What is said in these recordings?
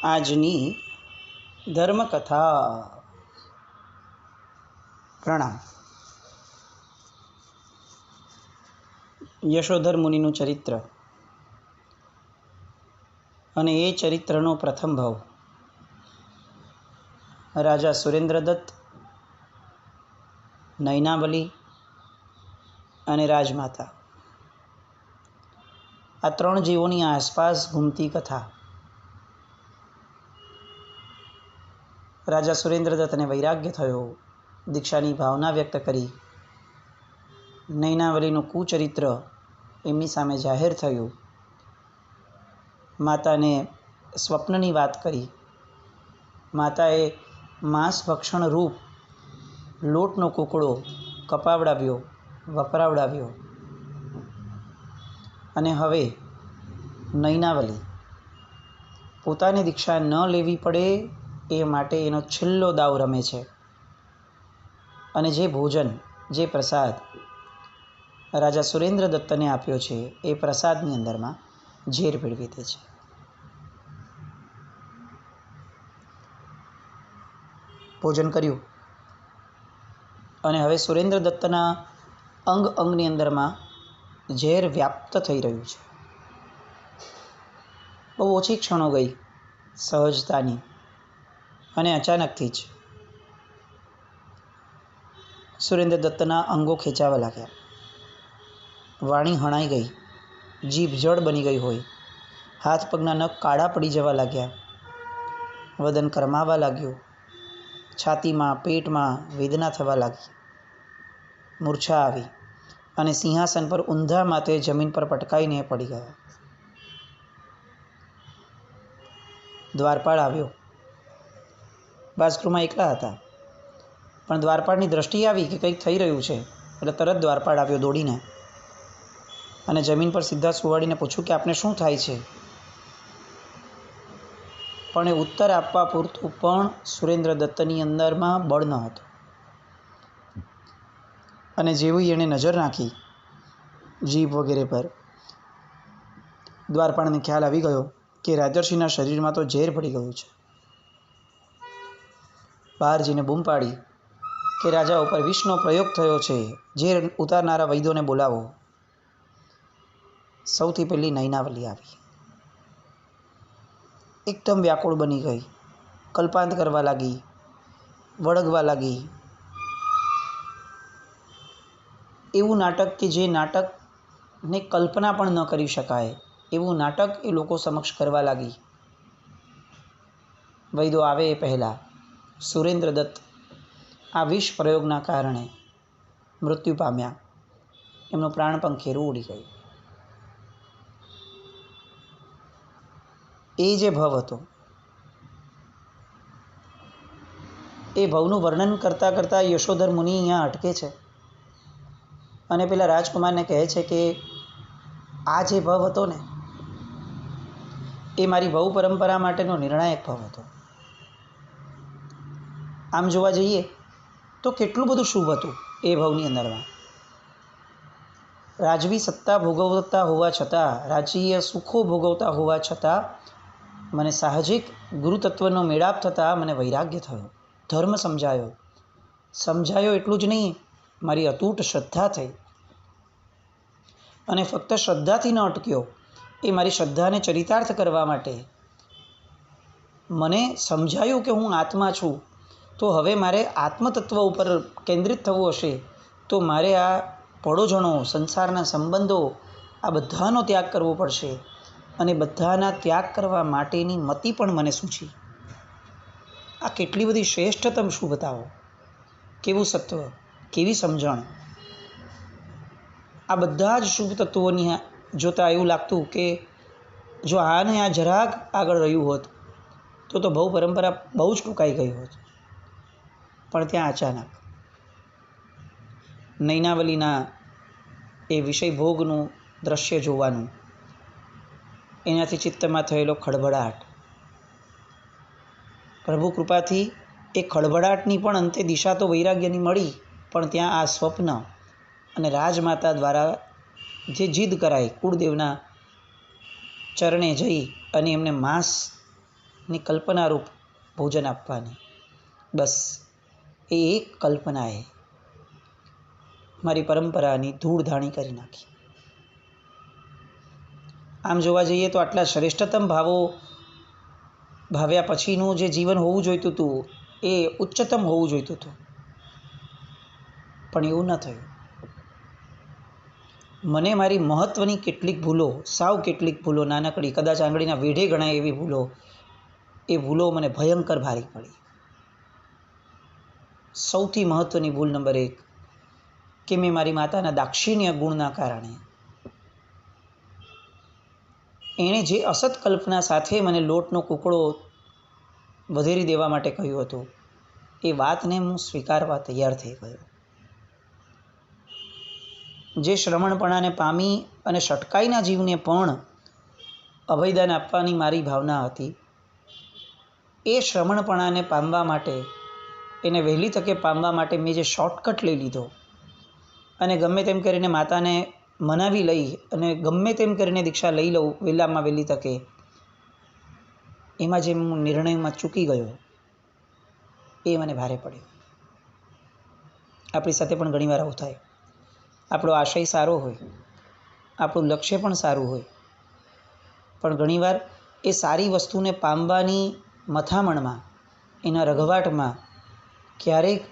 આજની ધર્મકથા. પ્રણામ. યશોધર મુનિનું ચરિત્ર અને એ ચરિત્રનો પ્રથમ ભાવ. રાજા સુરેન્દ્રદત્ત, નૈનાવલી અને રાજમાતા, આ ત્રણ જીવોની આસપાસ ઘૂમતી કથા. રાજા સુરેન્દ્રદત્તને વૈરાગ્ય થયો, દીક્ષાની ભાવના વ્યક્ત કરી. નૈનાવલીનું કુચરિત્ર એમની સામે જાહેર થયું. માતાને સ્વપ્નની વાત કરી. માતાએ માંસ ભક્ષણ રૂપ લોટનો કૂકડો કપાવડાવ્યો, વપરાવડાવ્યો. અને હવે નૈનાવલી પોતાની દીક્ષા ન લેવી પડે એ માટે એનો છેલ્લો દાવ રમે છે. અને જે ભોજન, જે પ્રસાદ રાજા સુરેન્દ્રદત્તને આપ્યો છે એ પ્રસાદની અંદરમાં ઝેર ભેળવી દે છે. ભોજન કર્યું અને હવે સુરેન્દ્રદત્તના અંગ અંગની અંદરમાં ઝેર વ્યાપ્ત થઈ રહ્યું છે. બહુ ઓછી ક્ષણો ગઈ સહજતાની, અને અચાનકથી જ સુરેન્દ્રદત્તના અંગો ખેંચાવા લાગ્યા. વાણી હણાઈ ગઈ, જીભ જળ બની ગઈ હોય, હાથ પગના નખ કાળા પડી જવા લાગ્યા, વદન કરમાવા લાગ્યું, છાતીમાં પેટમાં વેદના થવા લાગી, મૂર્છા આવી અને સિંહાસન પર ઊંધા માથે જમીન પર પટકાઈને પડી ગયા. દ્વારપાળ આવ્યો. બાસગૃહમાં એકલા હતા, પણ દ્વારપાળની દ્રષ્ટિ આવી કે કંઈક થઈ રહ્યું છે એટલે તરત દ્વારપાળ આવ્યો દોડીને, અને જમીન પર સીધા સુવાડીને પૂછ્યું કે આપને શું થાય છે. પણ એ ઉત્તર આપવા પૂરતું પણ સુરેન્દ્રદત્તની અંદરમાં બળ ન હતું. અને જેવી એણે નજર નાખી જીભ વગેરે પર, દ્વારપાળને ખ્યાલ આવી ગયો કે રાજર્ષિના શરીરમાં તો ઝેર પડી ગયું છે. બહાર જઈને બૂમ પાડી કે રાજા ઉપર વિષનો પ્રયોગ થયો છે, ઝેર ઉતારનારા વૈદ્યોને બોલાવો. સૌથી પહેલી નૈનાવલી આવી. એકદમ વ્યાકુળ બની ગઈ, કલ્પાંત કરવા લાગી, વળગવા લાગી. એવું નાટક કે જે નાટકને કલ્પના પણ ન કરી શકાય એવું નાટક એ લોકો સમક્ષ કરવા લાગી. વૈદ્યો આવે એ પહેલાં સુરેન્દ્રદત્ત આ વિષ પ્રયોગના કારણે મૃત્યુ પામ્યા. એમનું પ્રાણપંખેરું ઉડી ગયું. એ જે ભવ હતો એ ભવનું વર્ણન કરતાં કરતાં યશોધર મુનિ અહીંયા અટકે છે અને પેલા રાજકુમારને કહે છે કે આ જે ભવ હતો ને એ મારી ભવ પરંપરા માટેનો નિર્ણાયક ભવ હતો. આમ જોવા જઈએ તો કેટલું બધું શુભ હતું એ ભવની અંદરમાં. રાજવી સત્તા ભોગવતા હોવા છતાં, રાજકીય સુખો ભોગવતા હોવા છતાં મને સાહજિક ગુરુતત્વનો મેળાપ થતાં મને વૈરાગ્ય થયો, ધર્મ સમજાયો. સમજાયો એટલું જ નહીં, મારી અતૂટ શ્રદ્ધા થઈ. અને ફક્ત શ્રદ્ધાથી ન અટક્યો, એ મારી શ્રદ્ધાને ચરિતાર્થ કરવા માટે મને સમજાયું કે હું આત્મા છું. તો હવે મારે આત્મતત્વ ઉપર કેન્દ્રિત થવું હશે તો મારે આ પડોજણો, સંસારના સંબંધો, આ બધાનો ત્યાગ કરવો પડશે. અને બધાના ત્યાગ કરવા માટેની મતિ પણ મને સૂચી. આ કેટલી બધી શ્રેષ્ઠતમ શુભતાઓ, કેવું સત્વ, કેવી સમજણ. આ બધા જ શુભ તત્વોની જોતાં એવું લાગતું કે જો આને આ જરાક આગળ રહ્યું હોત તો ભવ પરંપરા બહુ જ ટૂંકાઈ ગઈ હોત. પણ ત્યાં અચાનક નૈનાવલીના એ વિષય ભોગનું દ્રશ્ય જોવાનું, એનાથી ચિત્તમાં થયેલો ખળભળાટ, પ્રભુ કૃપાથી એ ખળભળાટની પણ અંતે દિશા તો વૈરાગ્યની મળી, પણ ત્યાં આ સ્વપ્ન અને રાજમાતા દ્વારા જે જીદ કરાઈ, કુળદેવના ચરણે જઈ અને એમને માંસ એની કલ્પનારૂપ ભોજન આપવાની, બસ એ એક કલ્પનાએ મારી પરંપરાની ધૂળ ધાણી કરી નાખી. આમ જોવા જઈએ તો આટલા શ્રેષ્ઠતમ ભાવો ભાવ્યા પછીનું જે જીવન હોવું જોઈતું હતું એ ઉચ્ચતમ હોવું જોઈતું હતું, પણ એવું ન થયું. મને મારી મહત્ત્વની કેટલીક ભૂલો, સાવ કેટલીક ભૂલો, નાનકડી, કદાચ આંગળીના વેઢે ગણાય એવી ભૂલો, એ ભૂલો મને ભયંકર ભારી પડી. સૌથી મહત્ત્વની ભૂલ નંબર 1 કે મેં મારી માતાના દાક્ષિણ્ય ગુણના કારણે એણે જે અસત કલ્પના સાથે મને લોટનો કૂકડો વધેરી દેવા માટે કહ્યું હતું એ વાતને હું સ્વીકારવા તૈયાર થઈ ગયો. જે શ્રમણપણાને પામી અને શટકાઈના જીવને પણ અભયદાન આપવાની મારી ભાવના હતી, એ શ્રમણપણાને પામવા માટે, એને વહેલી તકે પામવા માટે મેં જે શોર્ટકટ લઈ લીધો અને ગમે તેમ કરીને માતાને મનાવી લઈ અને ગમે તેમ કરીને દીક્ષા લઈ લઉં વહેલામાં વહેલી તકે, એમાં જે હું નિર્ણયમાં ચૂકી ગયો એ મને ભારે પડ્યો. આપણી સાથે પણ ઘણીવાર આવું થાય. આપણો આશય સારો હોય, આપણું લક્ષ્ય પણ સારું હોય, પણ ઘણીવાર એ સારી વસ્તુને પામવાની મથામણમાં, એના રઘવાટમાં ક્યારેક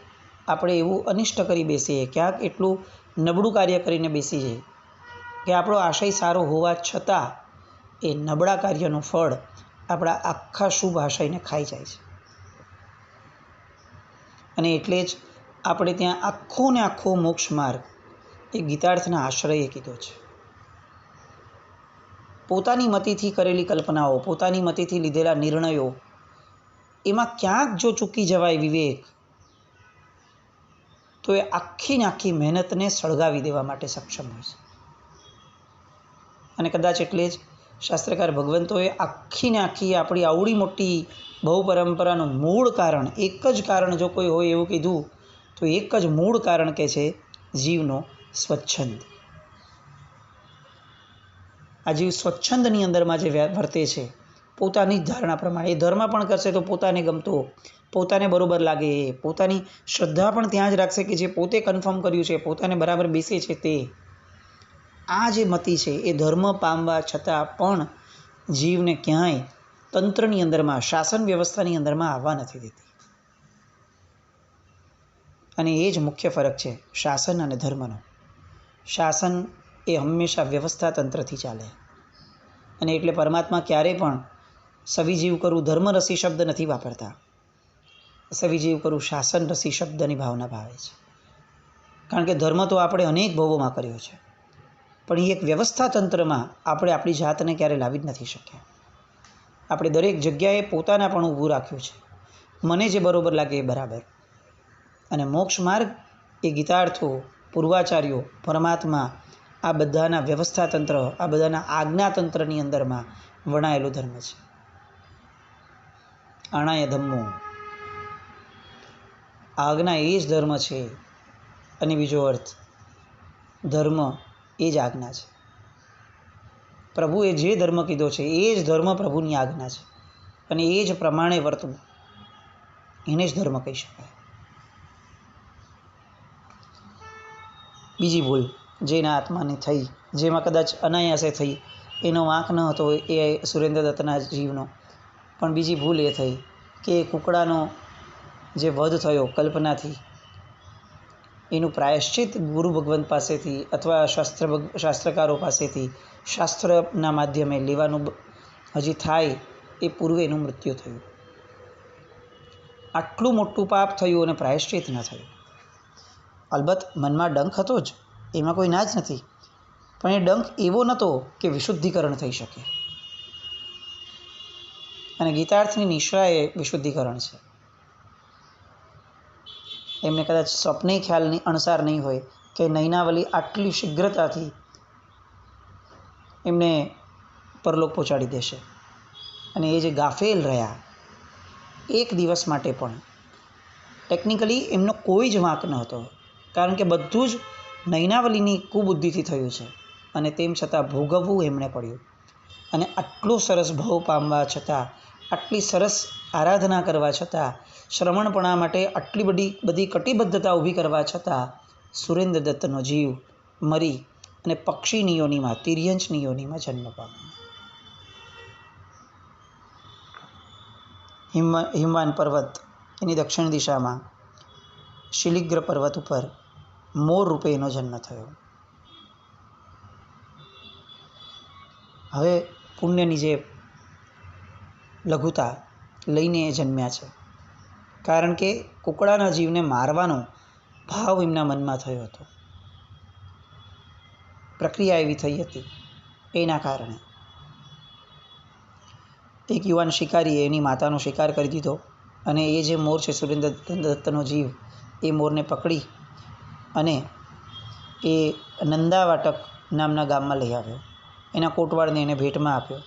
આપણે એવું અનિષ્ટ કરી બેસીએ, ક્યાંક એટલું નબળું કાર્ય કરીને બેસી જઈએ કે આપણો આશય સારો હોવા છતાં એ નબળા કાર્યનું ફળ આપણા આખા શુભ આશયને ખાઈ જાય છે. અને એટલે જ આપણે ત્યાં આખો ને આખો મોક્ષ માર્ગ એ ગીતાર્થના આશ્રયે કીધો છે. પોતાની મતિથી કરેલી કલ્પનાઓ, પોતાની મતિથી લીધેલા નિર્ણયો, એમાં ક્યાંક જો ચૂકી જવાય વિવેક, તો એ આખી ને આખી મહેનતને સળગાવી દેવા માટે સક્ષમ હોય છે. અને કદાચ એટલે જ શાસ્ત્રકાર ભગવંતોએ આખી ને આખી આપણી આવડી મોટી બહુ પરંપરાનું મૂળ કારણ, એક જ કારણ જો કોઈ હોય એવું કીધું તો એક જ મૂળ કારણ કે છે જીવનો સ્વચ્છંદ. આ જીવ સ્વચ્છંદની અંદરમાં જે વર્તે છે પોતાની જ ધારણા પ્રમાણે, એ ધર્મ પણ કરશે તો પોતાને ગમતો, પોતાને બરોબર લાગે, પોતાની શ્રદ્ધા પણ ત્યાં જ રાખશે કે જે પોતે કન્ફર્મ કર્યું છે, પોતાને બરાબર બેસે છે તે. આ જે મતિ છે એ ધર્મ પામવા છતાં પણ જીવને ક્યાંય તંત્રની અંદરમાં, શાસન વ્યવસ્થાની અંદરમાં આવવા નથી દેતી. અને એ જ મુખ્ય ફરક છે શાસન અને ધર્મનો. શાસન એ હંમેશા વ્યવસ્થા તંત્રથી ચાલે, અને એટલે પરમાત્મા ક્યારેય પણ સવિજીવ કરું ધર્મરસી શબ્દ નથી વાપરતા. સવિજીવ કરું શાસન રસી શબ્દની ભાવના ભાવે છે. કારણ કે ધર્મ તો આપણે અનેક ભવોમાં કર્યો છે, પણ એ એક વ્યવસ્થા તંત્રમાં આપણે આપણી જાતને ક્યારે લાવી જ નથી શક્યા. આપણે દરેક જગ્યાએ પોતાના પણ ઊભું રાખ્યું છે, મને જે બરોબર લાગે એ બરાબર. અને મોક્ષ માર્ગ એ ગીતાર્થો, પૂર્વાચાર્યો, પરમાત્મા, આ બધાના વ્યવસ્થા તંત્ર, આ બધાના આજ્ઞાતંત્રની અંદરમાં વણાયેલો ધર્મ છે. આણાય ધમ્મો, આજ્ઞા એ જ ધર્મ છે, અને બીજો અર્થ ધર્મ એ જ આજ્ઞા છે. પ્રભુએ જે ધર્મ કીધો છે એ જ ધર્મ પ્રભુની આજ્ઞા છે, અને એ જ પ્રમાણે વર્તવું, એને જ ધર્મ કહી શકાય. બીજી ભૂલ જેના આત્માને થઈ, જેમાં કદાચ અનાયાસે થઈ, એનો વાંક ન હતો એ સુરેન્દ્રદત્તના જીવનો, પણ બીજી ભૂલ એ થઈ કે કુકડાનો જે વધ થયો કલ્પનાથી, એનું પ્રાયશ્ચિત ગુરુ ભગવંત પાસેથી અથવા શાસ્ત્રકારો પાસેથી, શાસ્ત્રના માધ્યમે લેવાનું હજી થાય એ પૂર્વે એનું મૃત્યુ થયું. આટલું મોટું પાપ થયું અને પ્રાયશ્ચિત ન થયું. અલબત્ત મનમાં ડંખ હતો જ, એમાં કોઈ ના જ નથી, પણ એ ડંખ એવો નહોતો કે વિશુદ્ધિકરણ થઈ શકે. અને ગીતાર્થની નિશ્રા એ વિશુદ્ધિકરણ છે. એમને કદાચ સ્વપ્ને ખ્યાલની અણસાર નહીં હોય કે નૈનાવલી આટલી શીઘ્રતાથી એમને પરલોક પહોંચાડી દેશે. અને એ જે ગાફેલ રહ્યા એક દિવસ માટે પણ, ટેકનિકલી એમનો કોઈ જ વાંક ન હતો, કારણ કે બધું જ નૈનાવલીની કુબુદ્ધિથી થયું છે, અને તેમ છતાં ભોગવવું એમણે પડ્યું. અને આટલું સરસ ભાવ પામવા છતાં આટલી સરસ આરાધના કરવા છતાં, શ્રવણપણા માટે આટલી બધી કટિબદ્ધતા ઊભી કરવા છતાં સુરેન્દ્રદત્તનો જીવ મરી અને પક્ષીની યોનિમાં, તિર્યંચની યોનિમાં જન્મ પામ્યો. હિમવાન પર્વત એની દક્ષિણ દિશામાં શિલિગ્ર પર્વત ઉપર મોર રૂપે એનો જન્મ થયો. હવે પુણ્યની જે લઘુતા લઈને એ જન્મ્યા છે, કારણ કે કુકડાના જીવને મારવાનો ભાવ એમના મનમાં થયો હતો. પ્રક્રિયા એવી થઈ હતી. એના કારણે એક યુવાન શિકારીએ એની માતાનો શિકાર કરી દીધો અને એ જે મોર છે, સુરેન્દ્રદત્તનો જીવ, એ મોરને પકડી અને એ નંદાવાટક નામના ગામમાં લઈ આવ્યો. એના કોટવાળને એને ભેટમાં આપ્યો.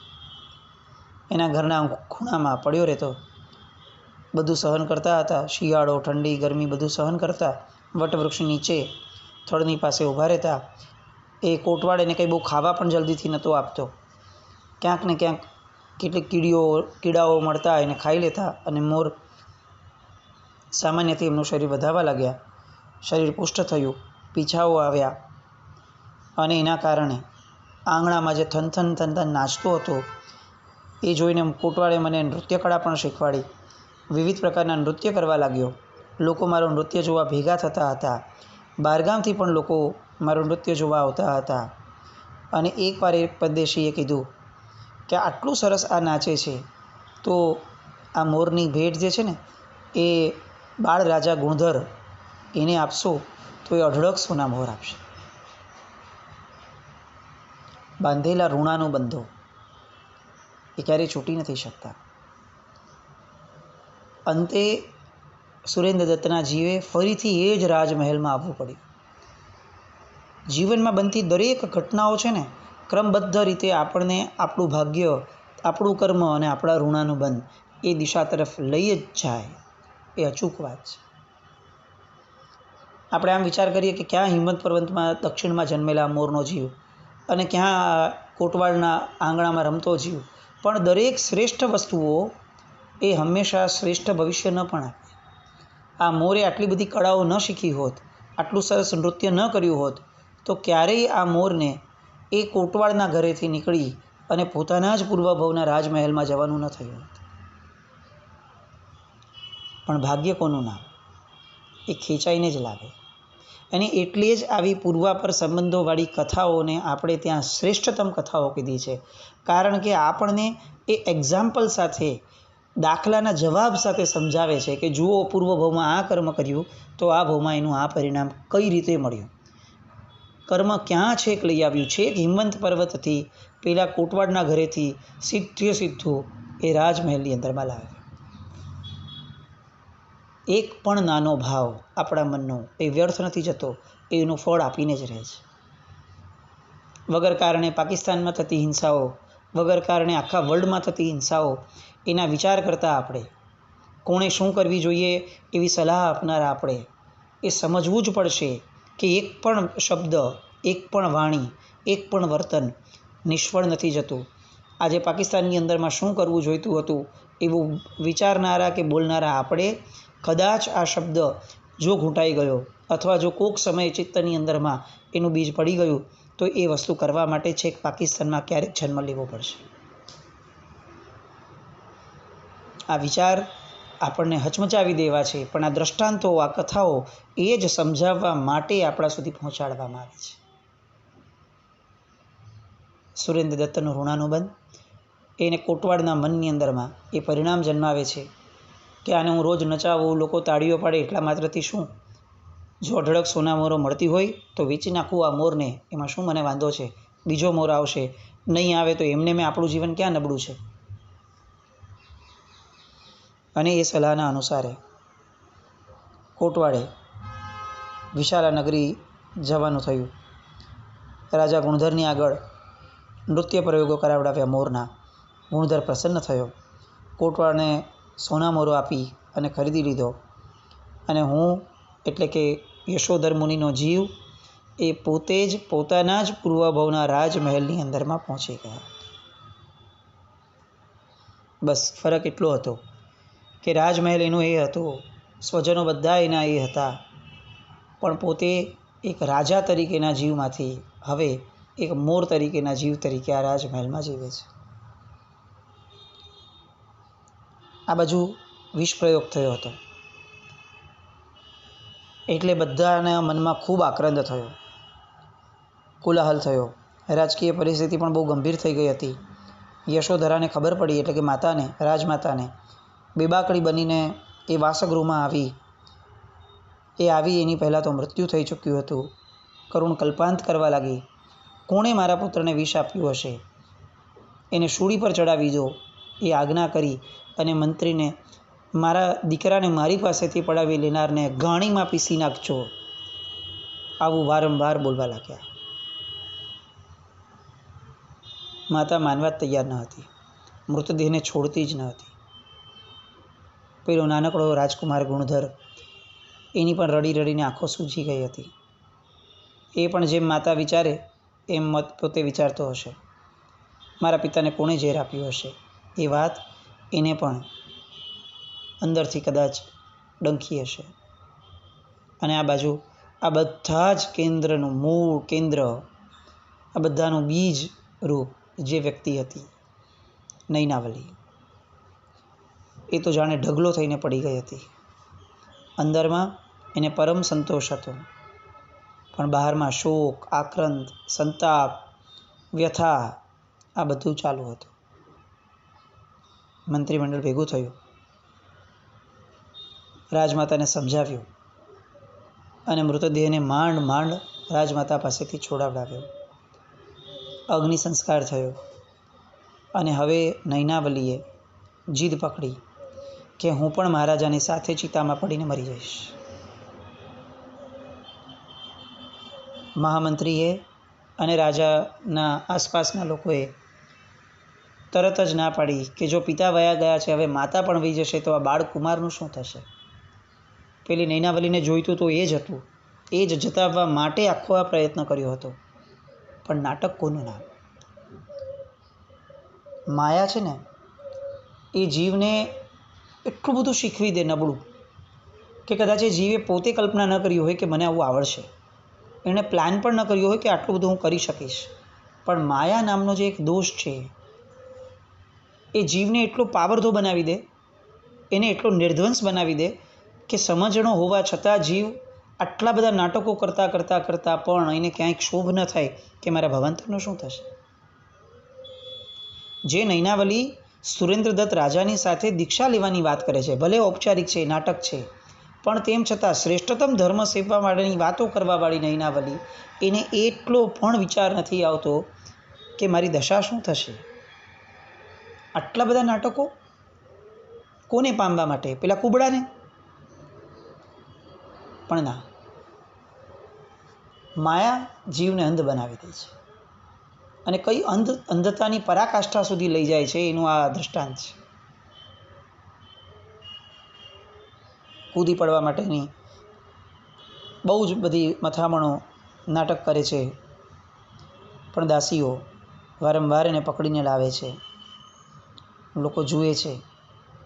એના ઘરના ખૂણામાં પડ્યો રહેતો. બધું સહન કરતા હતા. શિયાળો, ઠંડી, ગરમી બધું સહન કરતા. વટવૃક્ષ નીચે થડની પાસે ઊભા રહેતા. એ કોટવાળ એને કંઈ બહુ ખાવા પણ જલ્દીથી નહોતો આપતો. ક્યાંક ને ક્યાંક કેટલીક કીડાઓ મળતા એને ખાઈ લેતા અને મોર સામાન્યથી એમનું શરીર વધારવા લાગ્યા. શરીર પુષ્ટ થયું, પીછાઓ આવ્યા અને એના કારણે આંગણામાં જે થન નાચતો હતો એ જોઈને કોટવાળે મને નૃત્યકળા પણ શીખવાડી. વિવિધ પ્રકારના નૃત્ય કરવા લાગ્યો. લોકો મારું નૃત્ય જોવા ભેગા થતા હતા. બહારગામથી પણ લોકો મારું નૃત્ય જોવા આવતા હતા. અને એકવાર એક પરદેશીએ કીધું કે આટલું સરસ આ નાચે છે તો આ મોરની ભેટ જે છે ને એ બાળ રાજા ગુણધર એને આપશો તો એ અઢળક સોના મોર આપશે. બાંધેલા ઋણાનું બંધો એ ક્યારેય છૂટી નથી શકતા. અંતે સુરેન્દ્રદત્તના જીવે ફરીથી એ જ રાજમહેલમાં આવવું પડ્યું. જીવનમાં બનતી દરેક ઘટનાઓ છે ને ક્રમબદ્ધ રીતે આપણને આપણું ભાગ્ય, આપણું કર્મ અને આપણા ઋણાનું બંધ એ દિશા તરફ લઈ જ જાય. એ અચૂક વાત છે. આપણે આમ વિચાર કરીએ કે ક્યાં હિમવંત પર્વતમાં દક્ષિણમાં જન્મેલા મોરનો જીવ અને ક્યાં કોટવાળના આંગણામાં રમતો જીવ, પણ દરેક શ્રેષ્ઠ વસ્તુઓ એ હંમેશા શ્રેષ્ઠ ભવિષ્ય ન પણ આપે. આ મોરે આટલી બધી કળાઓ ન શીખી હોત, આટલું સરસ નૃત્ય ન કર્યું હોત તો ક્યારેય આ મોરને એ કોટવાળના ઘરેથી નીકળી અને પોતાના જ પૂર્વભવના રાજમહેલમાં જવાનું ન થયું હોત. પણ ભાગ્ય કોનું નામ એ ખેંચાઈને જ લાગે. અને એટલે જ આવી પૂર્વાપર સંબંધોવાળી કથાઓને આપણે ત્યાં શ્રેષ્ઠતમ કથાઓ કીધી છે. કારણ કે આપણને એ એક્ઝામ્પલ સાથે, દાખલાના જવાબ સાથે સમજાવે છે કે જુઓ, પૂર્વભવમાં આ કર્મ કર્યું તો આ ભવમાં એનું આ પરિણામ કઈ રીતે મળ્યું. કર્મ ક્યાં છેક લઈ આવ્યું છે. હિમવંત પર્વતથી પેલા કોટવાડના ઘરેથી સીધું એ રાજમહેલની અંદરમાં લાવે. એક પણ નાનો ભાવ આપણા મનનો એ વ્યર્થ નથી જતો, એનું ફળ આપીને જ રહે છે. વગર કારણે પાકિસ્તાનમાં થતી હિંસાઓ, વગર કારણે આખા વર્લ્ડમાં થતી હિંસાઓ, એના વિચાર કરતાં આપણે, કોણે શું કરવી જોઈએ એવી સલાહ આપનારા આપણે એ સમજવું જ પડશે કે એક પણ શબ્દ, એક પણ વાણી, એક પણ વર્તન નિષ્ફળ નથી જતું. આજે પાકિસ્તાનની અંદરમાં શું કરવું જોઈતું હતું એવું વિચારનારા કે બોલનારા આપણે કદાચ આ શબ્દ જો ઘૂંટાઈ ગયો અથવા જો કોઈક સમયે ચિત્તની અંદરમાં એનું બીજ પડી ગયું તો એ વસ્તુ કરવા માટે છેક પાકિસ્તાનમાં ક્યારેક જન્મ લેવો પડશે. આ વિચાર આપણને હચમચાવી દેવા છે, પણ આ દ્રષ્ટાંતો, આ કથાઓ એ જ સમજાવવા માટે આપણા સુધી પહોંચાડવામાં આવે છે. સુરેન્દ્રદત્તનું ઋણાનુબંધ એને કોટવાડના મનની અંદરમાં એ પરિણામ જન્માવે છે કે આને હું રોજ નચાવું, લોકો તાળીઓ પાડે એટલા માત્રથી શું, જો અઢળક સોના મોરો મળતી હોય તો વેચી નાખું આ મોરને, એમાં શું મને વાંધો છે. બીજો મોર આવશે, નહીં આવે તો એમને મેં આપણું જીવન ક્યાં નબળું છે. અને એ સલાહના અનુસારે કોટવાડે વિશાલા નગરી જવાનું થયું. રાજા ગુણધરની આગળ નૃત્ય પ્રયોગો કરાવડાવ્યા મોરના. ગુણધર પ્રસન્ન થયો. કોટવાળને સોના મોરો આપી અને ખરીદી લીધો. અને હું એટલે કે યશોધર મુનિનો જીવ એ પોતે જ પોતાના જ પૂર્વભવના રાજમહેલની અંદરમાં પહોંચી ગયા. બસ ફરક એટલો હતો કે રાજમહેલ એનો એ હતો, સ્વજનો બધા એના એ હતા, પણ પોતે એક રાજા તરીકેના જીવમાંથી હવે એક મોર તરીકેના જીવ તરીકે આ રાજમહેલમાં જીવે છે. આ બાજુ વિષ પ્રયોગ થયો હતો એટલે બધાના મનમાં ખૂબ આક્રંદ થયો, કોલાહલ થયો. રાજકીય પરિસ્થિતિ પણ બહુ ગંભીર થઈ ગઈ હતી. યશોધરાને ખબર પડી એટલે કે માતાને, રાજમાતાને બેબાકડી બનીને એ વાસગૃહમાં આવી. એની પહેલાં તો મૃત્યુ થઈ ચૂક્યું હતું. કરુણ કલ્પાંત કરવા લાગી. કોણે મારા પુત્રને વિષ આપ્યું હશે, એને શૂળી પર ચડાવી દો એ આજ્ઞા કરી અને મંત્રીને મારા દીકરાને મારી પાસેથી પડાવી લેનારને ઘાણીમાં પીસી નાખજો, આવું વારંવાર બોલવા લાગ્યા. માતા માનવા જ તૈયાર ન હતી, મૃતદેહને છોડતી જ ન હતી. પેલો નાનકડો રાજકુમાર ગુણધર, એની પણ રડી રડીને આંખો સૂજી ગઈ હતી. એ પણ જેમ માતા વિચારે એમ પોતે વિચારતો હશે, મારા પિતાને કોણે ઝેર આપ્યું હશે. એ વાત એને પણ અંદરથી કદાચ ડંખી હશે. અને આ બાજુ આ બધા જ કેન્દ્રનું મૂળ કેન્દ્ર, આ બધાનું બીજ રૂપ જે વ્યક્તિ હતી નૈનાવલી, એ તો જાણે ઢગલો થઈને પડી ગઈ હતી. અંદરમાં એને પરમ સંતોષ હતો, પણ બહારમાં શોક, આક્રંદ, સંતાપ, વ્યથા આ બધું ચાલુ હતું. મંત્રીમંડળ ભેગું થયું, રાજમાતાને સમજાવ્યું અને મૃતદેહને માંડ માંડ રાજમાતા પાસેથી છોડાવડાવ્યો. અગ્નિ સંસ્કાર થયો અને હવે નૈનાવલીએ જીદ પકડી કે હું પણ મહારાજાની સાથે ચિતામાં પડીને મરી જઈશ. મહામંત્રીએ અને રાજાના આસપાસના લોકોએ તરત જ ના પાડી કે જો પિતા વયા ગયા છે, હવે માતા પણ વહી જશે તો આ બાળકુમારનું શું થશે. પેલી નૈનાવલીને જોઈતું તો એ જ હતું, એ જ જતાવવા માટે આખો આ પ્રયત્ન કર્યો હતો. પણ નાટક કોનું નામ? માયા છે ને, એ જીવને એટલું બધું શીખવી દે નબળું કે કદાચ એ જીવે પોતે કલ્પના ન કરી હોય કે મને આવું આવડશે, એણે પ્લાન પણ ન કર્યો હોય કે આટલું બધું હું કરી શકીશ. પણ માયા નામનો જે એક દોષ છે, એ જીવને એટલો પાવરધો બનાવી દે, એને એટલો નિર્ધ્વંસ બનાવી દે કે સમજણો હોવા છતાં જીવ આટલા બધા નાટકો કરતાં કરતાં કરતાં પણ એને ક્યાંય ક્ષોભ ન થાય કે મારા ભવાંતરનું શું થશે. જે નૈનાવલી સુરેન્દ્રદત્ત રાજાની સાથે દીક્ષા લેવાની વાત કરે છે, ભલે ઔપચારિક છે, નાટક છે, પણ તેમ છતાં શ્રેષ્ઠતમ ધર્મ સેવવા માટેની વાતો કરવાવાળી નૈનાવલી, એને એટલો પણ વિચાર નથી આવતો કે મારી દશા શું થશે. આટલા બધા નાટકો કોને પામવા માટે? પેલા કુબડાને? પણ ના, માયા જીવને અંધ બનાવી દે છે અને કઈ અંધતાની પરાકાષ્ઠા સુધી લઈ જાય છે એનું આ દૃષ્ટાંત છે. કૂદી પડવા માટેની બહુ જ બધી મથામણો નાટક કરે છે, પણ દાસીઓ વારંવાર એને પકડીને લાવે છે. લોકો જુએ છે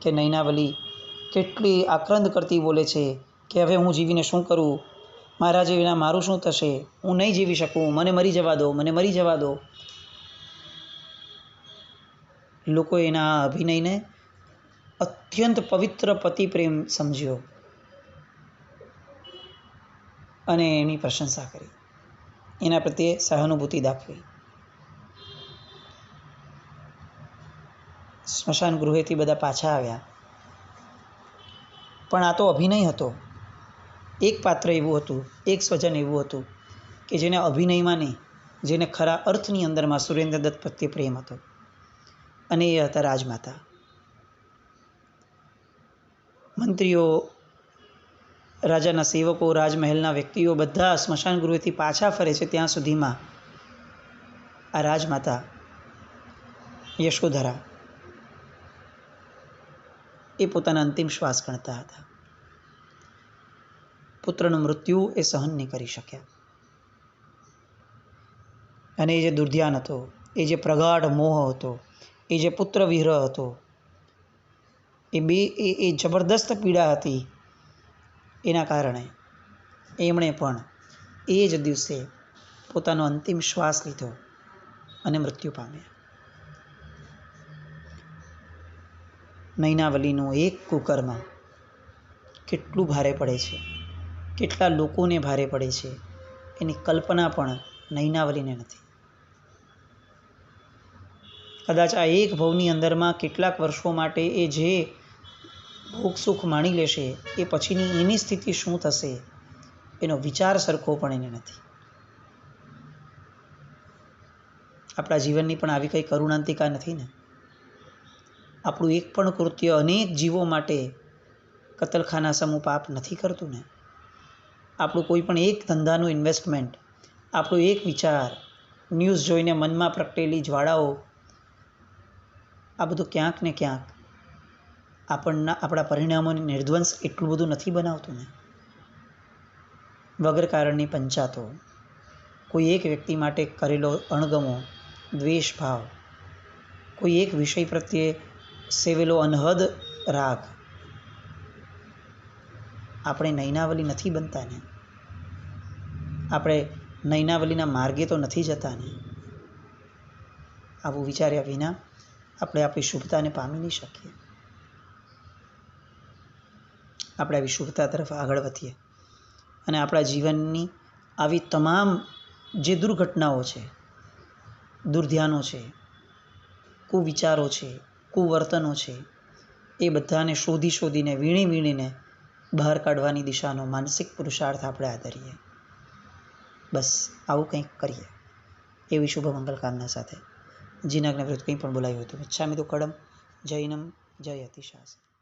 કે નૈનાવલી કેટલી આક્રંદ કરતી બોલે છે કે હવે હું જીવીને શું કરું, મહારાજે વિના મારું શું થશે, હું નહીં જીવી શકું, મને મરી જવા દો, મને મરી જવા દો. લોકો એના અભિનયને અત્યંત પવિત્ર પતિ પ્રેમ સમજ્યો અને એની પ્રશંસા કરી, એના પ્રત્યે સહાનુભૂતિ દાખવી. સ્મશાન ગૃહેથી બધા પાછા આવ્યા, પણ આ તો અભિનય હતો. એક પાત્ર એવું હતું, એક સ્વજન એવું હતું કે જેને અભિનયમાં નહીં, જેને ખરા અર્થની અંદરમાં સુરેન્દ્રદત્ત પ્રત્યે પ્રેમ હતો, અને એ હતા રાજમાતા. મંત્રીઓ, રાજાના સેવકો, રાજમહેલના વ્યક્તિઓ બધા સ્મશાન ગૃહેથી પાછા ફરે છે ત્યાં સુધીમાં આ રાજમાતા યશોધરા એ પોતાના અંતિમ શ્વાસ ગણતા હતા. પુત્રનું મૃત્યુ એ સહન નહીં કરી શક્યા. અને એ જે દુર્ધ્યાન હતો, એ જે પ્રગાઢ મોહ હતો, એ જે પુત્ર વિરહ હતો, એ જબરદસ્ત પીડા હતી. એના કારણે એમણે પણ એ જ દિવસે પોતાનો અંતિમ શ્વાસ લીધો અને મૃત્યુ પામ્યા. નૈનાવલીનું એક કુકર્મ કેટલું ભારે પડે છે, કેટલા લોકોને ભારે પડે છે, એની કલ્પના પણ નૈનાવલીને નથી. કદાચ આ એક ભવની અંદરમાં કેટલાક વર્ષો માટે એ જે ભોગ સુખ માણી લેશે એ પછીની એની સ્થિતિ શું થશે એનો વિચાર સરખો પણ એને નથી. આપણા જીવનની પણ આવી કંઈ કરુણાંતિકા નથી ને. આપણું એક પણ કૃત્ય અનેક જીવો માટે કતલખાના સમૂહ પાપ નથી કરતું ને. આપણું કોઈ પણ એક ધંધાનું ઇન્વેસ્ટમેન્ટ, આપણો એક વિચાર, ન્યૂઝ જોઈને મનમાં પ્રગટેલી જ્વાળાઓ, આ બધું ક્યાંક ને ક્યાંક આપણા પરિણામોની નિર્ધ્વંસ એટલું બધું નથી બનાવતું ને. વગર કારણની પંચાતો, કોઈ એક વ્યક્તિ માટે કરેલો અણગમો, દ્વેષભાવ, કોઈ એક વિષય પ્રત્યે સેવેલો અનહદ રાગ. આપણે નૈનાવલી નથી બનતા ને. આપણે નૈનાવલીના માર્ગે તો નથી જતા ને. આવું વિચાર્યા વિના આપણે આપણી શુભતાને પામી નહીં શકીએ. આપણે આવી શુભતા તરફ આગળ વધીએ અને આપણા જીવનની આવી તમામ જે દુર્ઘટનાઓ છે, દુર્ધ્યાનો છે, કુવિચારો છે, કુવર્તનો છે, એ બધાને શોધીને વીણીને બહાર કાઢવાની દિશાનો માનસિક પુરુષાર્થ આપણે આદરીએ. બસ આવું કંઈક કરીએ એવી શુભ મંગલ કામના સાથે. જીનાજ્ઞા વિરુદ્ધ કંઈ પણ બોલાયું હતું. ઈચ્છામિ દુક્કડમ. જૈનમ જય અતિશાસ્ત્ર.